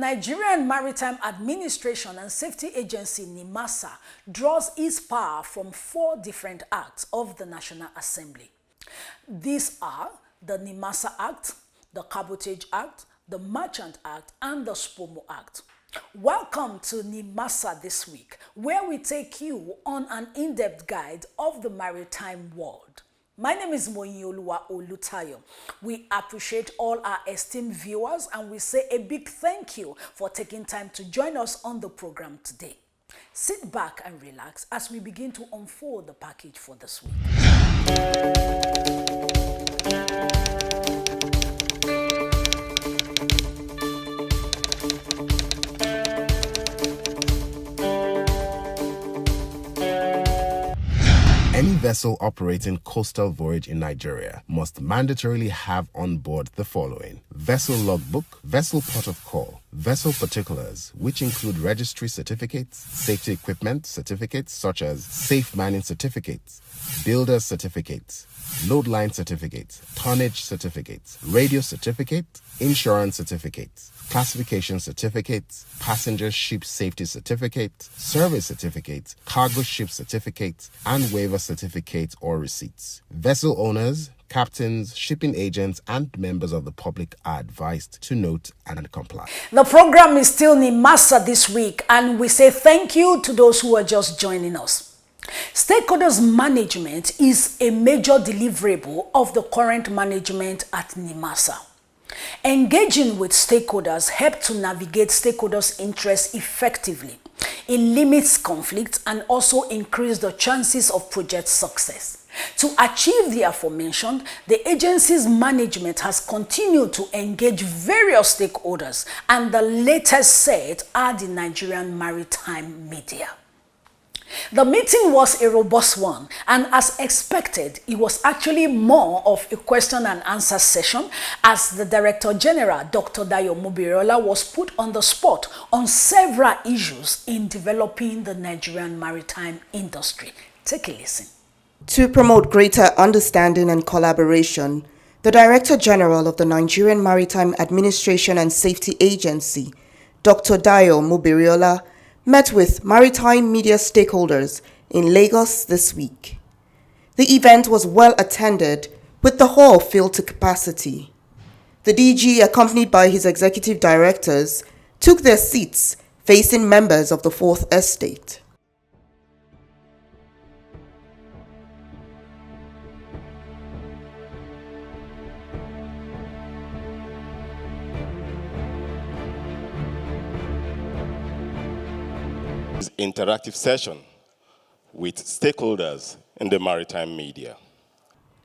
Nigerian Maritime Administration and Safety Agency, Nimasa, draws its power from 4 different acts of the National Assembly. These are the Nimasa Act, the Cabotage Act, the Merchant Act, and the SPOMO Act. Welcome to Nimasa this week, where we take you on an in-depth guide of the maritime world. My name is Moyioluwa Olutayo. We appreciate all our esteemed viewers and we say a big thank you for taking time to join us on the program today. Sit back and relax as we begin to unfold the package for this week. Any vessel operating coastal voyage in Nigeria must mandatorily have on board the following: vessel logbook, vessel port of call, vessel particulars, which include registry certificates, safety equipment certificates such as safe manning certificates, builder's certificates, load line certificates, tonnage certificates, radio certificate, insurance certificates, classification certificates, passenger ship safety certificate, service certificate, cargo ship certificate, and waiver certificate or receipts. Vessel owners, captains, shipping agents, and members of the public are advised to note and comply. The program is still Nimasa this week, and we say thank you to those who are just joining us. Stakeholders management is a major deliverable of the current management at Nimasa. Engaging with stakeholders helps to navigate stakeholders' interests effectively. It limits conflicts and also increases the chances of project success. To achieve the aforementioned, the agency's management has continued to engage various stakeholders, and the latest set are the Nigerian maritime media. The meeting was a robust one, and as expected, it was actually more of a question and answer session as the Director General, Dr. Dayo Mubiriola, was put on the spot on several issues in developing the Nigerian maritime industry. Take a listen. To promote greater understanding and collaboration, the Director General of the Nigerian Maritime Administration and Safety Agency, Dr. Dayo Mubiriola, met with maritime media stakeholders in Lagos this week. The event was well attended, with the hall filled to capacity. The DG, accompanied by his executive directors, took their seats facing members of the Fourth Estate. Interactive session with stakeholders in the maritime media.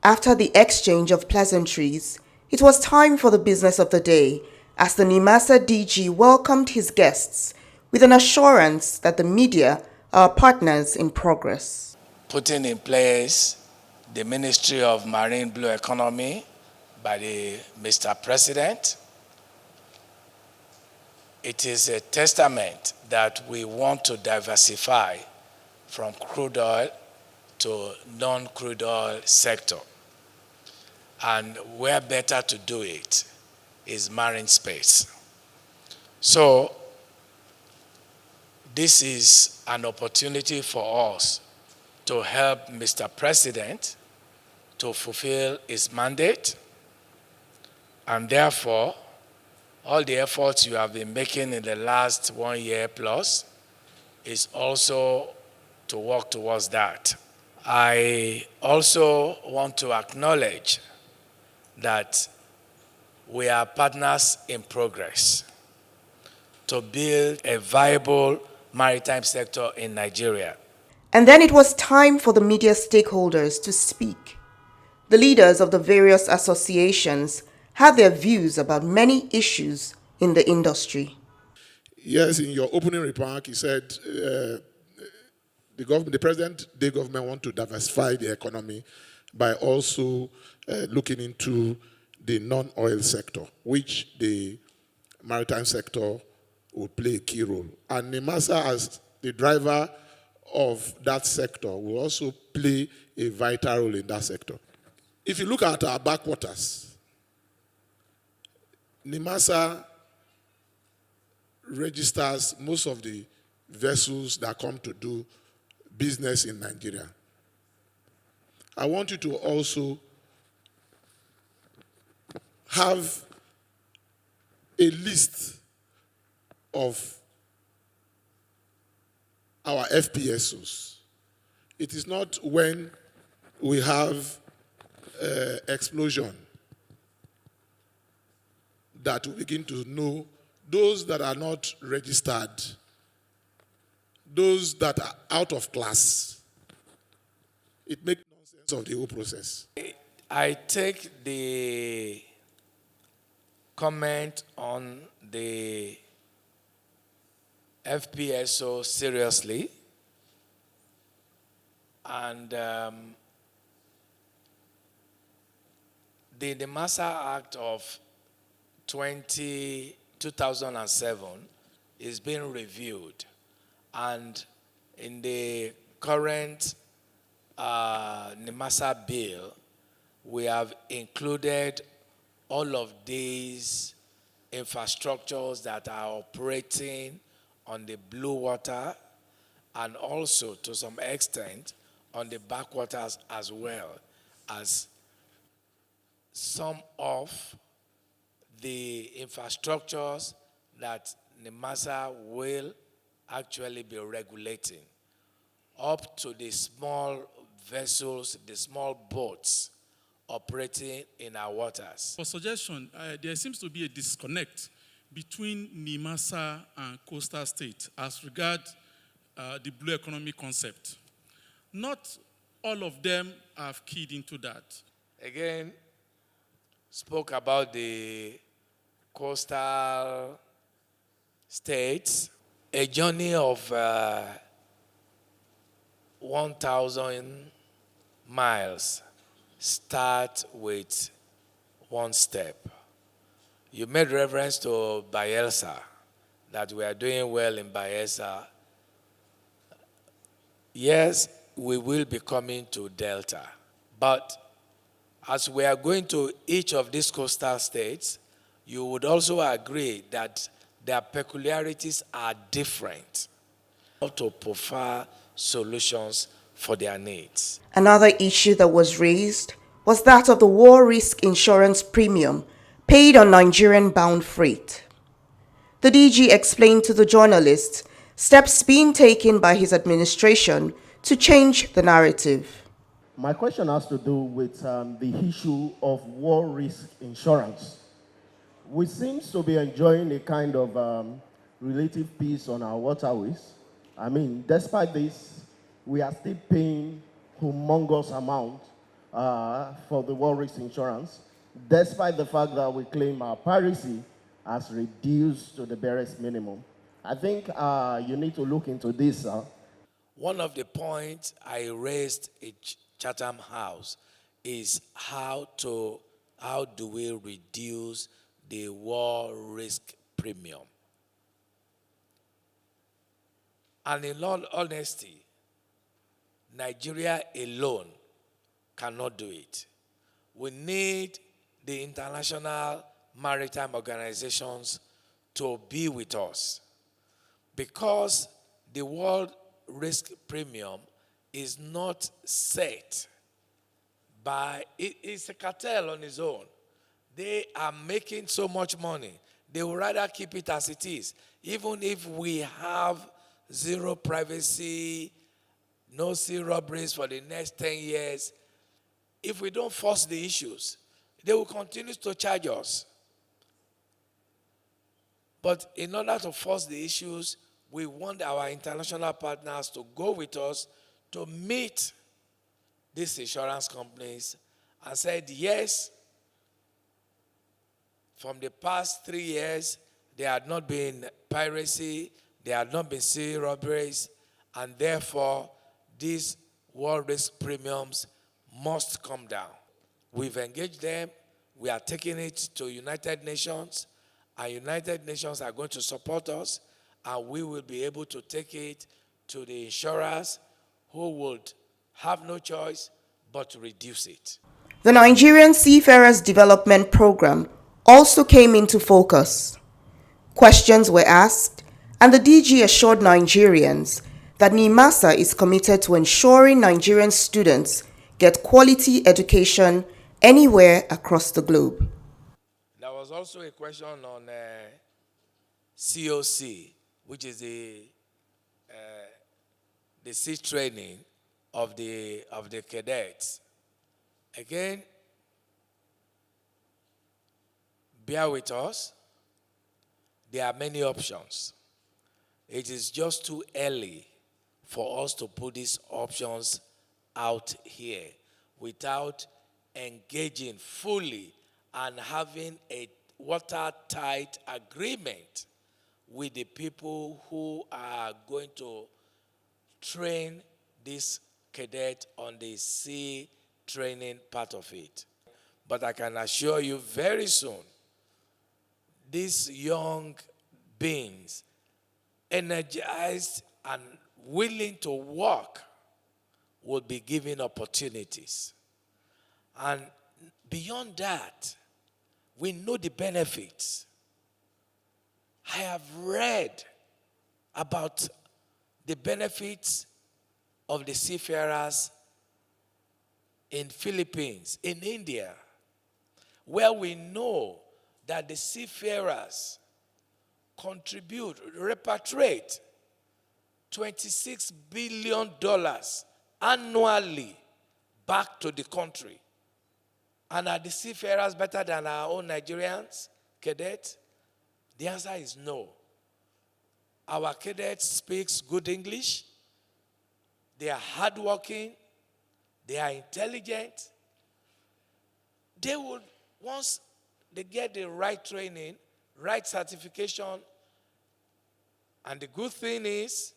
After the exchange of pleasantries, it was time for the business of the day as the Nimasa DG welcomed his guests with an assurance that the media are partners in progress. Putting in place the Ministry of Marine Blue Economy by Mr. President, it is a testament that we want to diversify from crude oil to non-crude oil sector. And where better to do it is marine space. So this is an opportunity for us to help Mr. President to fulfill his mandate, and therefore all the efforts you have been making in the last 1 year plus is also to work towards that. I also want to acknowledge that we are partners in progress to build a viable maritime sector in Nigeria. And then it was time for the media stakeholders to speak. The leaders of the various associations had their views about many issues in the industry. Yes, in your opening remark, you said the president, the government want to diversify the economy by also looking into the non-oil sector, which the maritime sector will play a key role. And Nimasa, as the driver of that sector, will also play a vital role in that sector. If you look at our backwaters, Nimasa registers most of the vessels that come to do business in Nigeria. I want you to also have a list of our FPSOs. It is not when we have explosion that we begin to know those that are not registered, those that are out of class. It makes nonsense of the whole process. I take the comment on the FPSO seriously, and the Nimasa Act of 2007 is being reviewed, and in the current Nimasa bill, we have included all of these infrastructures that are operating on the blue water and also to some extent on the backwaters, as well as some of the infrastructures that Nimasa will actually be regulating, up to the small vessels, the small boats operating in our waters. For suggestion, there seems to be a disconnect between Nimasa and coastal state as regards the blue economy concept. Not all of them have keyed into that. Again, spoke about the coastal states. A journey of 1,000 miles start with one step. You made reference to Bayelsa, that we are doing well in Bayelsa. Yes, we will be coming to Delta, but as we are going to each of these coastal states, you would also agree that their peculiarities are different. How to prefer solutions for their needs. Another issue that was raised was that of the war risk insurance premium paid on Nigerian-bound freight. The DG explained to the journalists steps being taken by his administration to change the narrative. My question has to do with the issue of war risk insurance. We seem to be enjoying a kind of relative peace on our waterways. I mean, despite this, we are still paying humongous amount for the war risk insurance, despite the fact that we claim our piracy has reduced to the barest minimum. I think you need to look into this. One of the points I raised in Chatham House is how do we reduce the war risk premium? And in all honesty, Nigeria alone cannot do it. We need the international maritime organizations to be with us, because the world risk premium is not set by, it's a cartel on its own. They are making so much money. They would rather keep it as it is. Even if we have zero privacy, no sea robberies for the next 10 years, if we don't force the issues, they will continue to charge us. But in order to force the issues, we want our international partners to go with us to meet these insurance companies and said, yes, from the past 3 years, there had not been piracy, there had not been sea robberies, and therefore, these war risk premiums must come down. We've engaged them. We are taking it to United Nations, and United Nations are going to support us, and we will be able to take it to the insurers who would have no choice but to reduce it. The Nigerian Seafarers Development Program also came into focus. Questions were asked And the DG assured Nigerians that Nimasa is committed to ensuring Nigerian students get quality education anywhere across the globe. There was also a question on COC, which is the sea training of the cadets. Again, bear with us. There are many options. It is just too early for us to put these options out here without engaging fully and having a watertight agreement with the people who are going to train this cadet on the sea training part of it. But I can assure you very soon, these young beings, energized and willing to work, will be given opportunities. And beyond that, we know the benefits. I have read about the benefits of the seafarers in Philippines, in India, where we know that the seafarers repatriate $26 billion annually back to the country. And are the seafarers better than our own Nigerians, cadets? The answer is no. Our cadets speak good English. They are hardworking. They are intelligent. They would, once they get the right training, right certification, and the good thing is,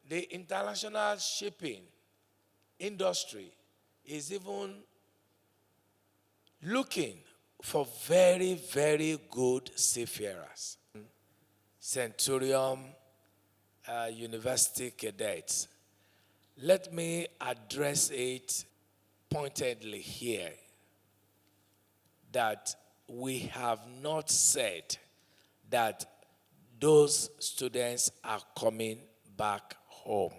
the international shipping industry is even looking for very, very good seafarers. Centurion University cadets. Let me address it pointedly here that we have not said that those students are coming back home.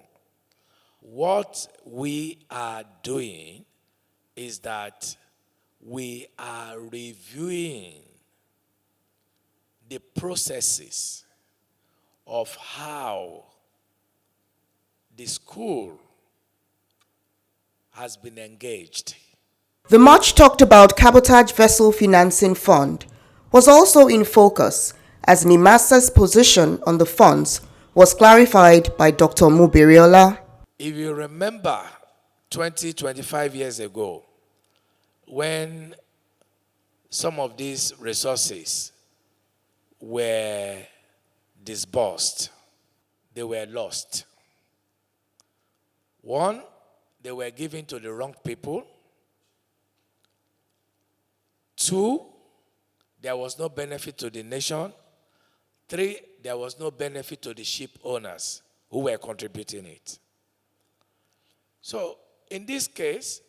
What we are doing is that we are reviewing the processes of how the school has been engaged. The much talked about Cabotage Vessel Financing Fund was also in focus as Nimasa's position on the funds was clarified by Dr. Mubiriola. If you remember 25 years ago, when some of these resources were disbursed, they were lost. One, they were given to the wrong people. Two, there was no benefit to the nation. Three, there was no benefit to the ship owners who were contributing it. So, in this case,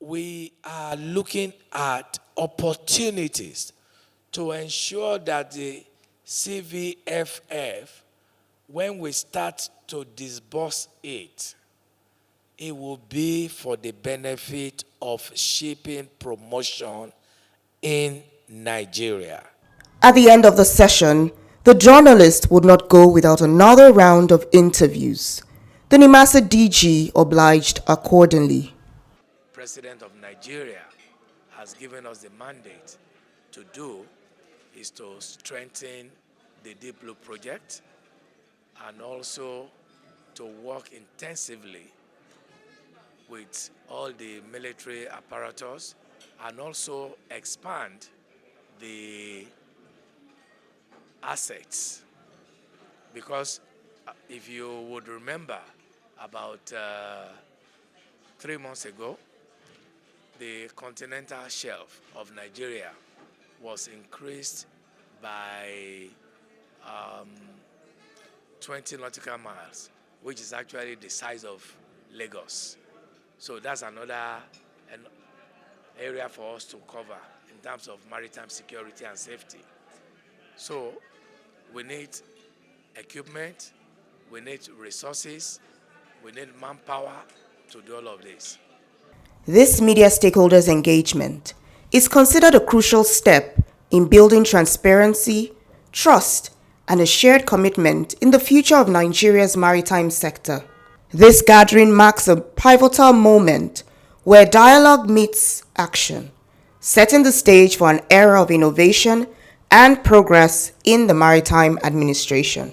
we are looking at opportunities to ensure that the CVFF, when we start to disburse it, it will be for the benefit of shipping promotion in Nigeria. At the end of the session, the journalist would not go without another round of interviews. The Nimasa DG obliged accordingly. President of Nigeria has given us the mandate to do is to strengthen the Deep Blue Project and also to work intensively with all the military apparatus and also expand the assets. Because if you would remember, about 3 months ago, the continental shelf of Nigeria was increased by 20 nautical miles, which is actually the size of Lagos. So that's another area for us to cover in terms of maritime security and safety. So We need equipment, we need resources, we need manpower to do all of this. This media stakeholders engagement is considered a crucial step in building transparency, trust, and a shared commitment in the future of Nigeria's maritime sector. This gathering marks a pivotal moment where dialogue meets action, setting the stage for an era of innovation and progress in the maritime administration.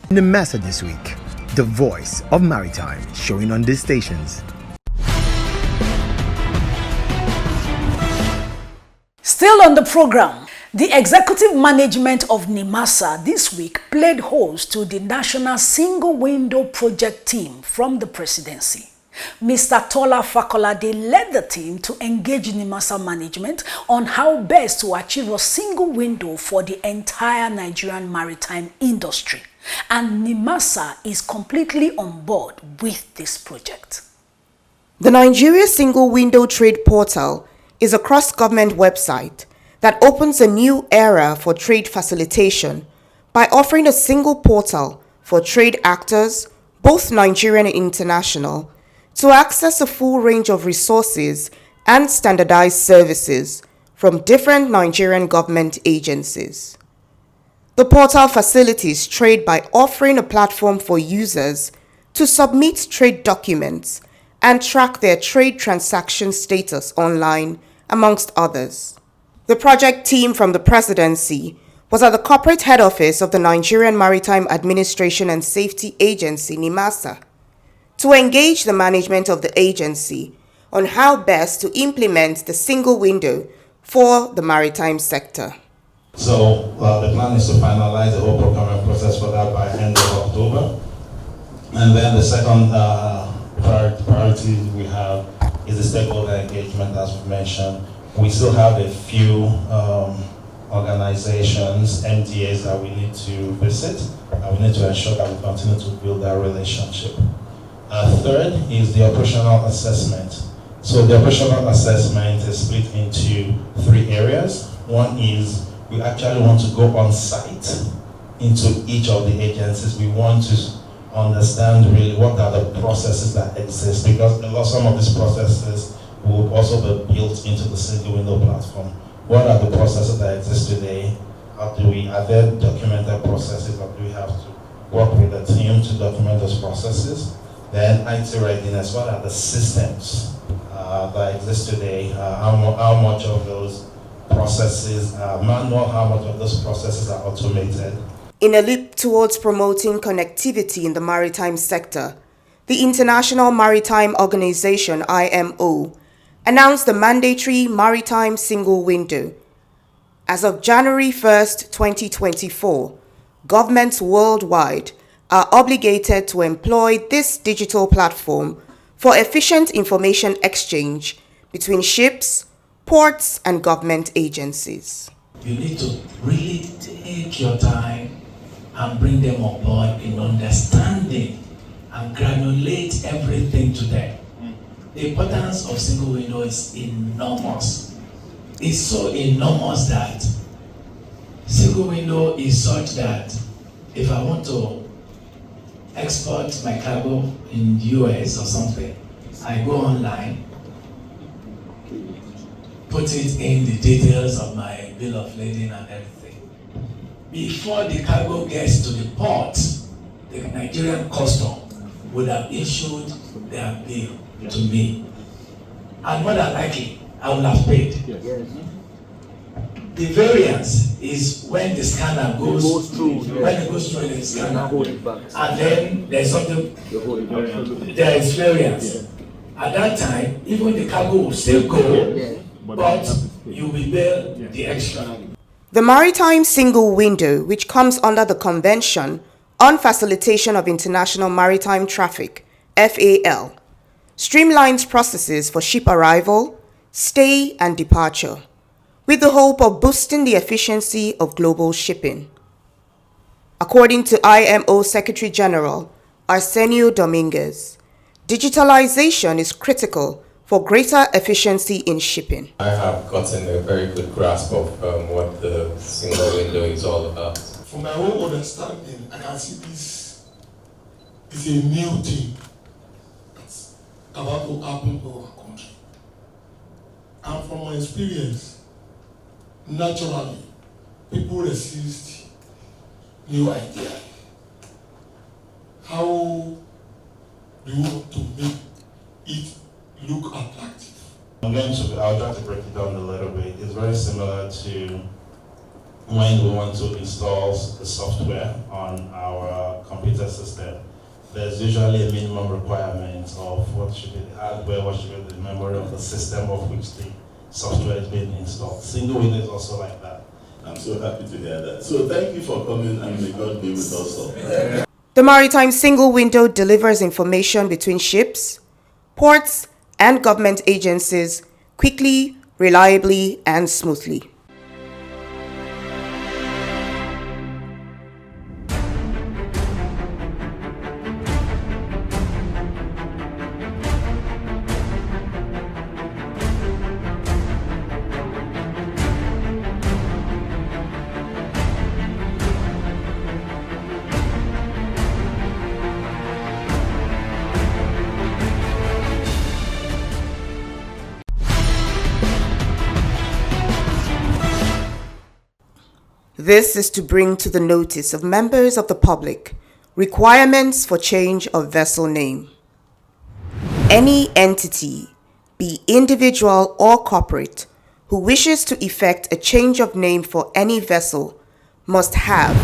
Nimasa this week, the voice of maritime, showing on these stations. Still on the program, the executive management of Nimasa this week played host to the National Single Window Project team from the presidency. Mr. Tola Fakolade led the team to engage Nimasa management on how best to achieve a single window for the entire Nigerian maritime industry. And Nimasa is completely on board with this project. The Nigerian Single Window Trade Portal is a cross-government website that opens a new era for trade facilitation by offering a single portal for trade actors, both Nigerian and international, to access a full range of resources and standardized services from different Nigerian government agencies. The portal facilitates trade by offering a platform for users to submit trade documents and track their trade transaction status online, amongst others. The project team from the presidency was at the corporate head office of the Nigerian Maritime Administration and Safety Agency, Nimasa, to engage the management of the agency on how best to implement the single window for the maritime sector. So the plan is to finalize the whole procurement process for that by end of October. And then the second priority we have is the stakeholder engagement, as we mentioned. We still have a few organizations, MDAs that we need to visit, and we need to ensure that we continue to build that relationship. Third is the operational assessment. So the operational assessment is split into 3 areas. One is we actually want to go on site into each of the agencies. We want to understand really what are the processes that exist, because some of these processes will also be built into the single window platform. What are the processes that exist today? Are there documented processes, or do we have to work with the team to document those processes? Then IT readiness, what are the systems that exist today? How much of those processes are manual, how much of those processes are automated? In a leap towards promoting connectivity in the maritime sector, the International Maritime Organization, IMO, announced the mandatory maritime single window. As of January 1st, 2024, governments worldwide are obligated to employ this digital platform for efficient information exchange between ships, ports, and government agencies. You need to really take your time and bring them on board in understanding and granulate everything to them. The importance of single window is enormous. It's so enormous that single window is such that if I want to export my cargo in the US or something, I go online, put it in the details of my bill of lading and everything. Before the cargo gets to the port, the Nigerian custom would have issued their bill to me. And more than likely, I will have paid. The variance is when the scanner goes through, when it goes through the scanner, and then there's something, there is variance. At that time, even the cargo will still go, but you will bear the extra. The maritime single window, which comes under the Convention on facilitation of international maritime traffic, FAL, streamlines processes for ship arrival, stay, and departure, with the hope of boosting the efficiency of global shipping. According to IMO Secretary General Arsenio Dominguez, digitalization is critical for greater efficiency in shipping. I have gotten a very good grasp of what the single window is all about. From my own understanding, I can see this is a new thing that's about to happen to our country. And from my experience, naturally, people resist new ideas. How do you want to make it look attractive? I'll try to break it down a little bit. It's very similar to when we want to install the software on our computer system. There's usually a minimum requirement of what should be the hardware, what should be the memory of the system of which the software is being installed. Single window is also like that. I'm so happy to hear that. So thank you for coming, and may God be with us all. The Maritime Single Window delivers information between ships, ports, and government agencies quickly, reliably, and smoothly. This is to bring to the notice of members of the public requirements for change of vessel name. Any entity, be individual or corporate, who wishes to effect a change of name for any vessel must have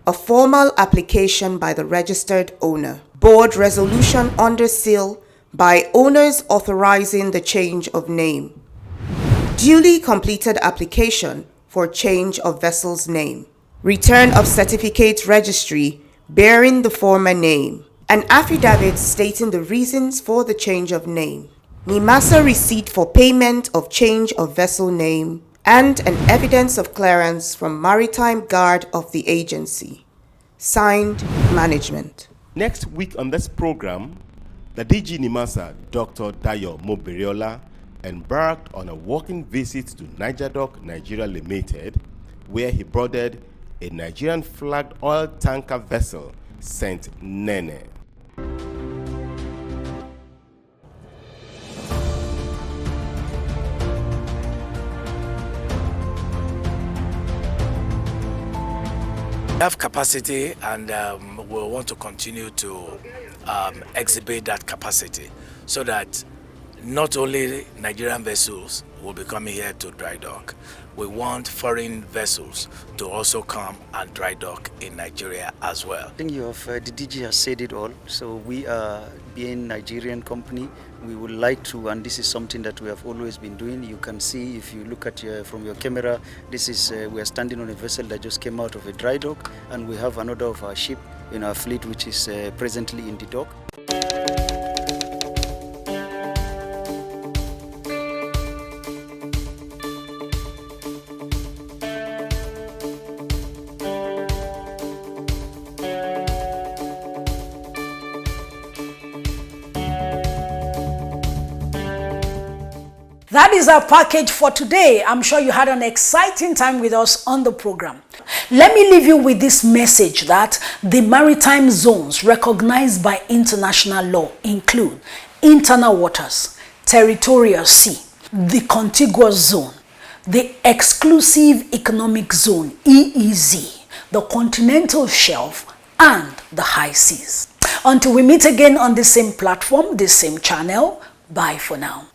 a formal application by the registered owner, board resolution under seal by owners authorizing the change of name, duly completed application for change of vessel's name, return of certificate registry bearing the former name, an affidavit stating the reasons for the change of name, Nimasa receipt for payment of change of vessel name, and an evidence of clearance from Maritime Guard of the agency. Signed, Management. Next week on this program, the DG Nimasa, Dr. Dayo Mobiriola, embarked on a walking visit to Nigerdoc Nigeria Limited, where he boarded a Nigerian flagged oil tanker vessel, Saint Nene. We have capacity, and we want to continue to exhibit that capacity so that not only Nigerian vessels will be coming here to dry dock, we want foreign vessels to also come and dry dock in Nigeria as well. I think the DG has said it all. So we are being Nigerian company. We would like to, and this is something that we have always been doing. You can see if you look at from your camera, this is we are standing on a vessel that just came out of a dry dock, and we have another of our ship in our fleet which is presently in the dock. That is our package for today. I'm sure you had an exciting time with us on the program. Let me leave you with this message that the maritime zones recognized by international law include internal waters, territorial sea, the contiguous zone, the exclusive economic zone, EEZ, the continental shelf, and the high seas. Until we meet again on the same platform, the same channel, bye for now.